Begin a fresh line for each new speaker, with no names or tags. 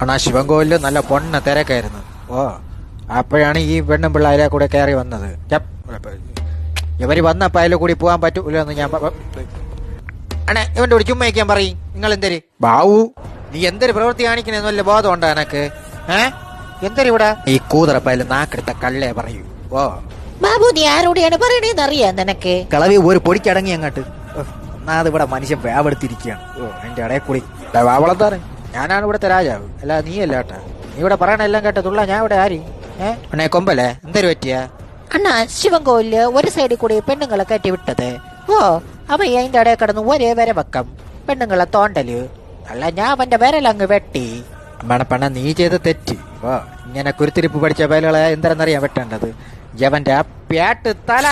അണ്ണാ ശിവൻകോവില് നല്ല പൊണ്ണ തിരക്കായിരുന്നു. ഓ അപ്പോഴാണ് ഈ പെണ്ണും പിള്ളേരെ കൂടെ കയറി വന്നത്. ഇവര് വന്നപ്പോ അതിലെ കൂടി പോകാൻ പറ്റൂല എന്ന് ഞാൻ അണേ ഇവന്റെ കൂടി ചുമ്മാ വയ്ക്കാൻ പറയും. നിങ്ങൾ എന്തര് ബാവു നീ എന്തൊരു പ്രവൃത്തി കാണിക്കണെന്ന് വല്ല ബോധം ഉണ്ടോ എനക്ക്? എന്തൊരു ഇവിടെ ഈ കൂതറപ്പായാലും നാക്കെടുത്ത കള്ളേ പറയൂ. ഓ
ബാബു നീ ആരോടെയാണ് പറയണേന്ന് അറിയാം നിനക്ക്?
കളവി ഒരു പൊടിക്കടങ്ങി അങ്ങോട്ട്. ഒന്നാമത് ഇവിടെ മനുഷ്യൻ വേവെടുത്തിരിക്കുകയാണ്. ഓ എന്റെ ഇടയിൽ കൂടി വാവളത്താറ് ഞാനാണ് ഇവിടുത്തെ രാജാവ്, അല്ല നീ അല്ല കേട്ടാ. നീ ഇവിടെ പറയണ എല്ലാം കേട്ടതുള്ള ഞാൻ ഇവിടെ ആര് അണ്ണേ കൊമ്പല്ലേ എന്തൊരു പറ്റിയ?
അണ്ണാ ശിവൻകോവില് ഒരു സൈഡിൽ കൂടി പെണ്ണുങ്ങളെ കയറ്റി വിട്ടത്. ഓ അവ അതിന്റെ ഇടയിൽ കിടന്ന് ഒരേ വരെ വെക്കം പെണ്ണുങ്ങളെ തോണ്ടല്. അല്ല ഞാൻ അവന്റെ വിരലങ്ങ് വെട്ടി.
പെണ്ണ നീ ചെയ്ത തെറ്റ്. ഓ ഇങ്ങനെ കുരുത്തിരിപ്പ് പഠിച്ച പേലുകളെ എന്തെന്നറിയാൻ വെട്ടേണ്ടത്. യവന്റെ പ്യാട്ട് തല.